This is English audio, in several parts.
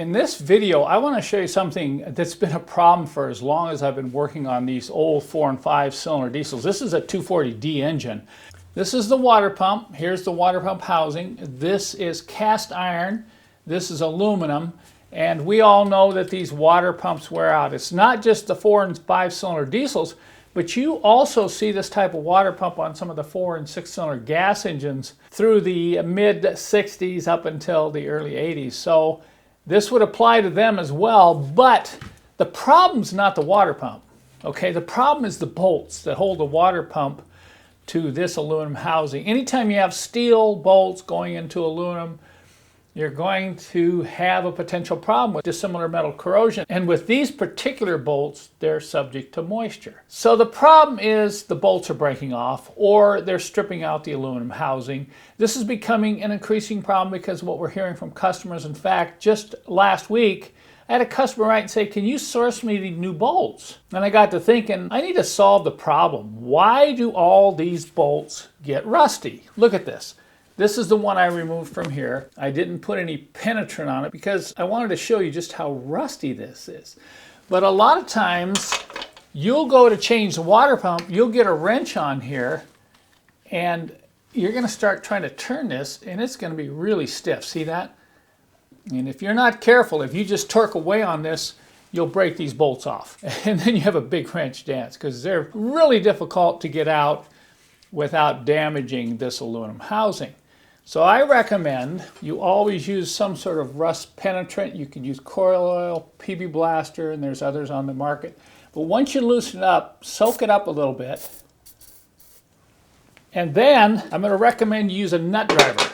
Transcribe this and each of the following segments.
In this video, I want to show you something that's been a problem for as long as I've been working on these old 4 and 5 cylinder diesels. This is a 240D engine. This is the water pump. Here's the water pump housing. This is cast iron. This is aluminum. And we all know that these water pumps wear out. It's not just the 4 and 5 cylinder diesels, but you also see this type of water pump on some of the 4 and 6 cylinder gas engines through the mid 60s up until the early 80s. So this would apply to them as well, but the problem's not the water pump. Okay, the problem is the bolts that hold the water pump to this aluminum housing. Anytime you have steel bolts going into aluminum, you're going to have a potential problem with dissimilar metal corrosion. And with these particular bolts, they're subject to moisture. So the problem is the bolts are breaking off or they're stripping out the aluminum housing. This is becoming an increasing problem because of what we're hearing from customers. In fact, just last week, I had a customer write and say, can you source me the new bolts? And I got to thinking, I need to solve the problem. Why do all these bolts get rusty? Look at this. This is the one I removed from here. I didn't put any penetrant on it because I wanted to show you just how rusty this is. But a lot of times you'll go to change the water pump, you'll get a wrench on here and you're going to start trying to turn this and it's going to be really stiff. See that? And if you're not careful, if you just torque away on this, you'll break these bolts off. And then you have a big wrench dance because they're really difficult to get out without damaging this aluminum housing. So I recommend you always use some sort of rust penetrant. You can use coil oil, PB Blaster, and there's others on the market. But once you loosen it up, soak it up a little bit. And then I'm going to recommend you use a nut driver.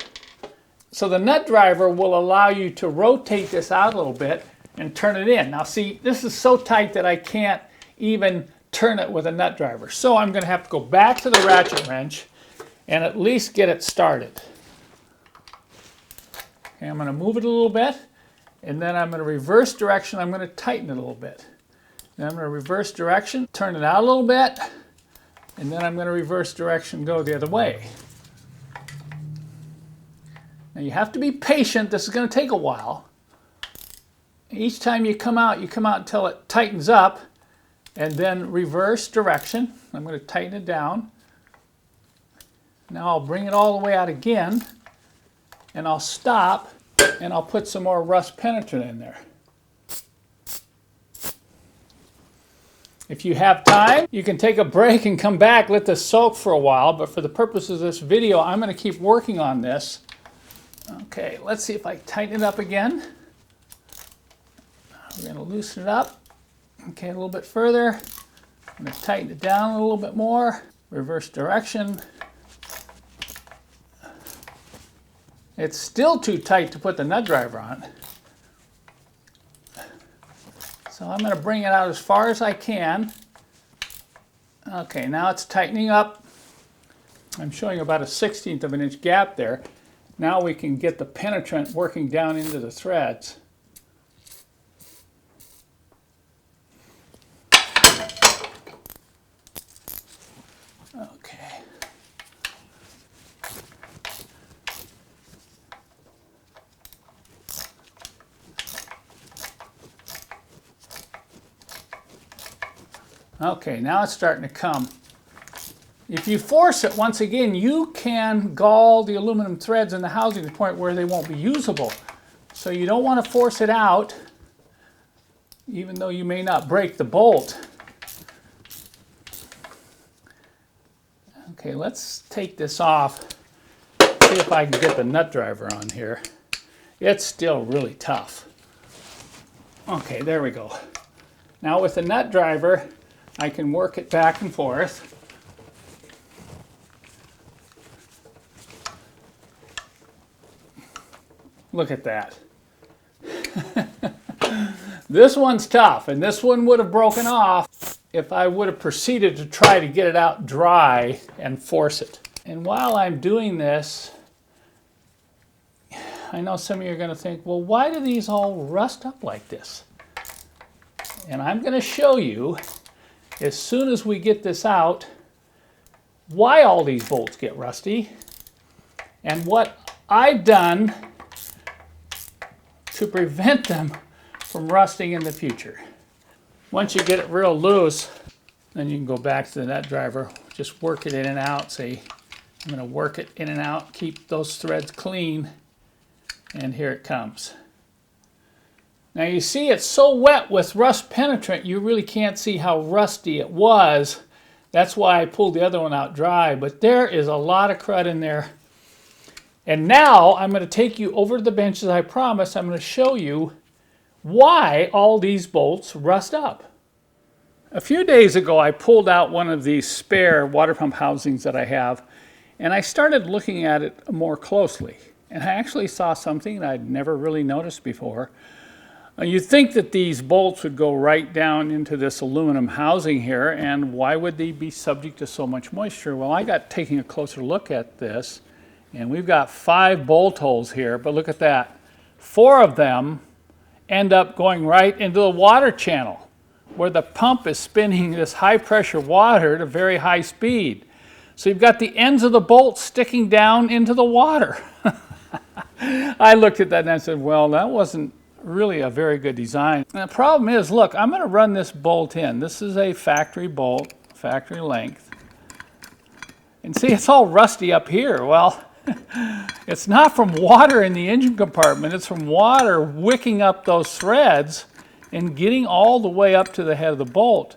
So the nut driver will allow you to rotate this out a little bit and turn it in. Now see, this is so tight that I can't even turn it with a nut driver. So I'm going to have to go back to the ratchet wrench and at least get it started. Okay, I'm going to move it a little bit, and then I'm going to reverse direction. I'm going to tighten it a little bit. Then I'm going to reverse direction, turn it out a little bit, and then I'm going to reverse direction, go the other way. Now you have to be patient. This is going to take a while. Each time you come out until it tightens up, and then reverse direction. I'm going to tighten it down. Now I'll bring it all the way out again, and I'll stop, and I'll put some more rust penetrant in there. If you have time, you can take a break and come back, let this soak for a while, but for the purpose of this video, I'm going to keep working on this. Okay, let's see if I tighten it up again. We're going to loosen it up. Okay, a little bit further. I'm going to tighten it down a little bit more. Reverse direction. It's still too tight to put the nut driver on. So I'm going to bring it out as far as I can. Okay, now it's tightening up. I'm showing about a 1/16 of an inch gap there. Now we can get the penetrant working down into the threads. Okay. Okay, now it's starting to come. If you force it, once again, you can gall the aluminum threads in the housing to the point where they won't be usable. So you don't want to force it out, even though you may not break the bolt. Okay, let's take this off, see if I can get the nut driver on here. It's still really tough. Okay, there we go. Now with the nut driver, I can work it back and forth. Look at that. This one's tough, and this one would have broken off if I would have proceeded to try to get it out dry and force it. And while I'm doing this, I know some of you are going to think, well, why do these all rust up like this? And I'm going to show you, as soon as we get this out, why all these bolts get rusty and what I've done to prevent them from rusting in the future. Once you get it real loose, then you can go back to the nut driver, just work it in and out. Say, I'm going to work it in and out, keep those threads clean, and here it comes. Now you see it's so wet with rust penetrant, you really can't see how rusty it was. That's why I pulled the other one out dry, but there is a lot of crud in there. And now I'm going to take you over to the bench as I promised. I'm going to show you why all these bolts rust up. A few days ago I pulled out one of these spare water pump housings that I have, and I started looking at it more closely. And I actually saw something that I'd never really noticed before. You'd think that these bolts would go right down into this aluminum housing here, and why would they be subject to so much moisture? Well, I got taking a closer look at this, and we've got 5 bolt holes here, but look at that. 4 of them end up going right into the water channel, where the pump is spinning this high pressure water at a very high speed. So you've got the ends of the bolts sticking down into the water. I looked at that and I said, well, that wasn't really a very good design. And the problem is, look, I'm going to run this bolt in. This is a factory bolt, factory length. And see, it's all rusty up here. Well, it's not from water in the engine compartment. It's from water wicking up those threads and getting all the way up to the head of the bolt.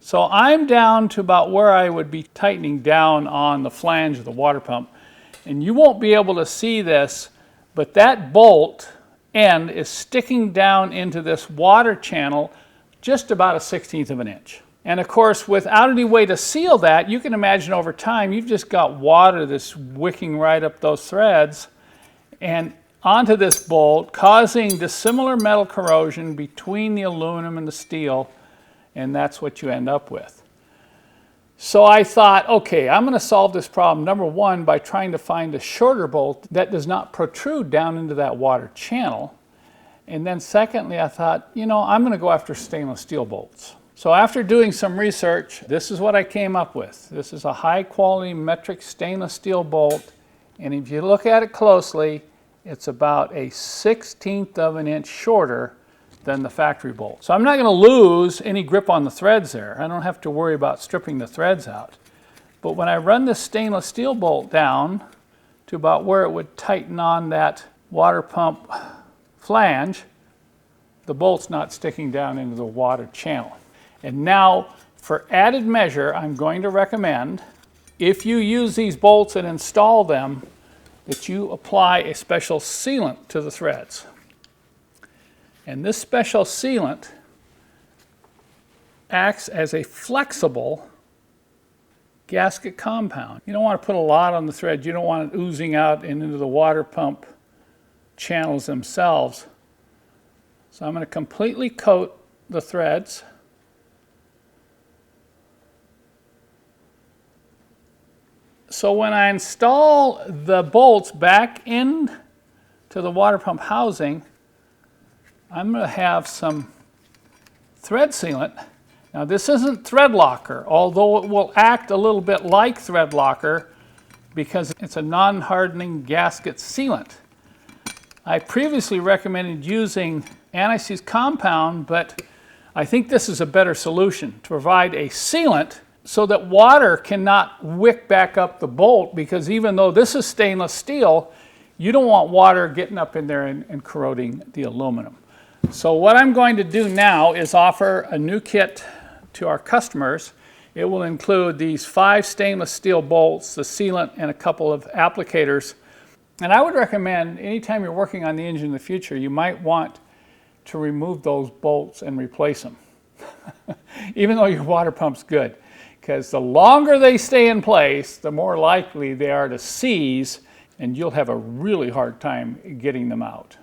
So I'm down to about where I would be tightening down on the flange of the water pump. And you won't be able to see this, but that bolt end is sticking down into this water channel just about 1/16 of an inch. And of course, without any way to seal that, you can imagine over time you've just got water that's wicking right up those threads and onto this bolt, causing dissimilar metal corrosion between the aluminum and the steel, and that's what you end up with. So I thought, okay, I'm going to solve this problem, number one, by trying to find a shorter bolt that does not protrude down into that water channel. And then secondly, I thought, you know, I'm going to go after stainless steel bolts. So after doing some research, this is what I came up with. This is a high quality metric stainless steel bolt. And if you look at it closely, it's about 1/16 of an inch shorter than the factory bolt. So I'm not going to lose any grip on the threads there. I don't have to worry about stripping the threads out. But when I run this stainless steel bolt down to about where it would tighten on that water pump flange, the bolt's not sticking down into the water channel. And now, for added measure, I'm going to recommend, if you use these bolts and install them, that you apply a special sealant to the threads. And this special sealant acts as a flexible gasket compound. You don't want to put a lot on the thread. You don't want it oozing out and into the water pump channels themselves. So I'm going to completely coat the threads. So when I install the bolts back in to the water pump housing, I'm going to have some thread sealant. Now this isn't thread locker, although it will act a little bit like thread locker because it's a non-hardening gasket sealant. I previously recommended using anti-seize compound, but I think this is a better solution to provide a sealant so that water cannot wick back up the bolt, because even though this is stainless steel, you don't want water getting up in there and corroding the aluminum. So what I'm going to do now is offer a new kit to our customers. It will include these 5 stainless steel bolts, the sealant, and a couple of applicators. And I would recommend anytime you're working on the engine in the future, you might want to remove those bolts and replace them, even though your water pump's good. Because the longer they stay in place, the more likely they are to seize, and you'll have a really hard time getting them out.